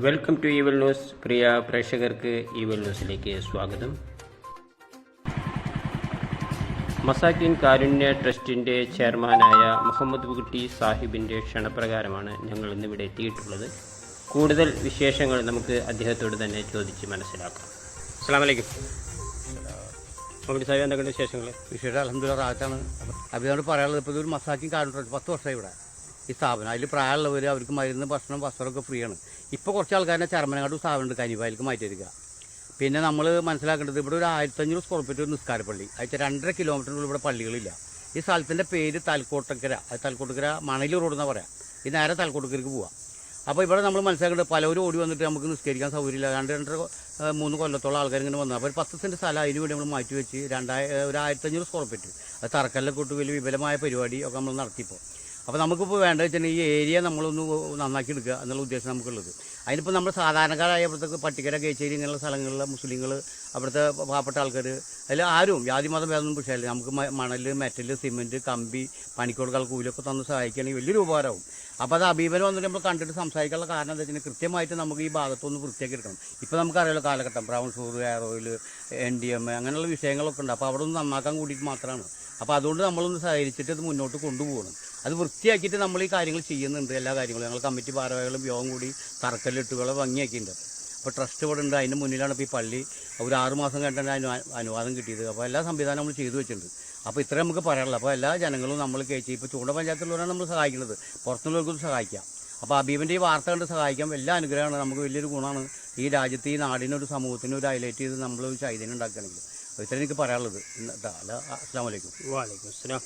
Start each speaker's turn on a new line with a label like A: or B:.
A: Welcome to Eval news. പ്രിയ പ്രേക്ഷകർക്ക് Eval ന്യൂസിലേക്ക് സ്വാഗതം. മസാക്കിൻ കാരുണ്യ ട്രസ്റ്റിൻ്റെ ചെയർമാനായ മുഹമ്മദ് കുട്ടി സാഹിബിൻ്റെ ക്ഷണപ്രകാരമാണ് ഞങ്ങൾ ഇന്നിവിടെ എത്തിയിട്ടുള്ളത്. കൂടുതൽ വിശേഷങ്ങൾ നമുക്ക് അദ്ദേഹത്തോട് തന്നെ ചോദിച്ച് മനസ്സിലാക്കാം. അസ്സലാമു അലൈക്കും. മുഹമ്മദ് സാഹിബ്, എന്തൊക്കെയുണ്ട് വിശേഷങ്ങൾ?
B: വിശേഷം അൽഹംദുലില്ലാഹ് റാഹത്താണ്. അഭിനോട് പറയാനുള്ളത്, ഇപ്പോൾ ഒരു മസാക്കിൻ കാരുണ്യ ട്രസ്റ്റ് 10 വർഷമായി ഇവിടെ ഈ സ്ഥാപനം. അതിൽ പ്രായമുള്ളവർ, അവർക്ക് മരുന്ന്, ഭക്ഷണം, വസ്ത്രമൊക്കെ ഫ്രീ ആണ്. ഇപ്പോൾ കുറച്ച് ആൾക്കാരെ ചർമ്മനങ്ങാട്ട് സ്ഥാപനമുണ്ട്, കനിവായിലേക്ക് മാറ്റിയിരിക്കുക. പിന്നെ നമ്മൾ മനസ്സിലാക്കേണ്ടത്, ഇവിടെ ഒരു 1500 സ്ക്വയർ ഫീറ്റ് ഒരു നിസ്കാരപ്പള്ളി, അയച്ച 2.5 കിലോമീറ്ററിനുള്ളിൽ ഇവിടെ പള്ളികളില്ല. ഈ സ്ഥലത്തിൻ്റെ പേര് തലക്കോട്ടക്കര. അത് തലക്കോട്ടക്കര മണലി റോഡ് എന്നാണ് പറയാം. ഈ നേരെ തലക്കോട്ടക്കരക്ക് പോവാം. അപ്പോൾ ഇവിടെ നമ്മൾ മനസ്സിലാക്കേണ്ടത്, പലവരും ഓടി വന്നിട്ട് നമുക്ക് നിസ്കരിക്കാൻ സൗകര്യമില്ല. 2-3 കൊല്ലത്തോളം ആൾക്കാർ ഇങ്ങനെ വന്നു. അപ്പോൾ ഒരു 10 സെൻറ്റ് സ്ഥലം അതിന് വേണ്ടി നമ്മൾ മാറ്റി വെച്ച് ഒരു 1500 സ്ക്വയർ ഫീറ്റ് അത് തറക്കല്ലൊക്കെ ഇട്ട് വലിയ വിപുലമായ പരിപാടി ഒക്കെ നമ്മൾ നടത്തിയപ്പോൾ. അപ്പോൾ നമുക്കിപ്പോൾ വേണ്ടത് വെച്ചാൽ ഈ ഏരിയ നമ്മളൊന്ന് നന്നാക്കി എടുക്കുക എന്നുള്ള ഉദ്ദേശം നമുക്കുള്ളത്. അതിനിപ്പോൾ നമ്മൾ സാധാരണക്കാരായ ഇവിടുത്തെ പട്ടിക്കര, കേച്ചേരി ഇങ്ങനെയുള്ള സ്ഥലങ്ങളിലെ മുസ്ലിങ്ങൾ, അവിടുത്തെ പാവപ്പെട്ട ആൾക്കാർ, അതിൽ ആരും ജാതി മതം ഭേദമൊന്നും വിഷയമില്ല. നമുക്ക് മണൽ, മെറ്റൽ, സിമെൻറ്റ്, കമ്പി, പണിക്കൊടുക്കാൾ കൂലിയൊക്കെ തന്ന് സഹായിക്കുകയാണെങ്കിൽ വലിയൊരു ഉപകാരമാവും. അപ്പോൾ അത് അബീബന് വന്നിട്ട് നമ്മൾ കണ്ടിട്ട് സംസാരിക്കാനുള്ള കാരണം എന്താ വെച്ചാൽ, കൃത്യമായിട്ട് നമുക്ക് ഈ ഭാഗത്തൊന്ന് വൃത്തിയാക്കി എടുക്കണം. ഇപ്പോൾ നമുക്കറിയാലോ കാലഘട്ടം, brown sugar, hair oil, NDM അങ്ങനെയുള്ള വിഷയങ്ങളൊക്കെ ഉണ്ട്. അപ്പോൾ അവിടെ ഒന്ന് നന്നാക്കാൻ കൂടിയിട്ട് മാത്രമാണ്. അപ്പോൾ അതുകൊണ്ട് നമ്മളൊന്ന് സഹകരിച്ചിട്ട് അത് മുന്നോട്ട് കൊണ്ടുപോകണം. അത് വൃത്തിയാക്കിയിട്ട് നമ്മൾ ഈ കാര്യങ്ങൾ ചെയ്യുന്നുണ്ട്. എല്ലാ കാര്യങ്ങളും ഞങ്ങൾ കമ്മിറ്റി ഭാരവാഹികളും യോഗം കൂടി തറക്കല്ലിട്ടുകളെ ഭംഗിയാക്കിയിട്ടുണ്ട്. അപ്പോൾ ട്രസ്റ്റ് ഇവിടെ ഉണ്ട്. അതിൻ്റെ മുന്നിലാണ് ഇപ്പോൾ ഈ പള്ളി. ഒരു 6 മാസം കഴിഞ്ഞാണ് അതിന് അനുവാദം കിട്ടിയത്. അപ്പോൾ എല്ലാ സംവിധാനം നമ്മൾ ചെയ്തു വെച്ചിട്ടുണ്ട്. അപ്പോൾ ഇത്രയും നമുക്ക് പറയാനുള്ളൂ. അപ്പോൾ എല്ലാ ജനങ്ങളും നമ്മൾ കേച്ച്, ഇപ്പോൾ ചൂണ്ട പഞ്ചായത്തിലുള്ളവരാണ് നമ്മൾ സഹായിക്കുന്നത്, പുറത്തുള്ളവർക്കും സഹായിക്കാം. അപ്പോൾ അബീബിൻ്റെ ഈ വാർത്ത കണ്ട് സഹായിക്കാം. എല്ലാ അനുഗ്രഹമാണ്, നമുക്ക് വലിയൊരു ഗുണമാണ്. ഈ രാജ്യത്ത്, ഈ നാടിനൊരു സമൂഹത്തിന് ഒരു ഹൈലൈറ്റ് ചെയ്ത് നമ്മളൊരു ചൈതന്യം ഉണ്ടാക്കുകയാണെങ്കിൽ. അപ്പോൾ ഇത്രയും എനിക്ക് പറയാനുള്ളത്. അസ്സലാമു അലൈക്കും.
A: വഅലൈക്കും അസ്സലാം.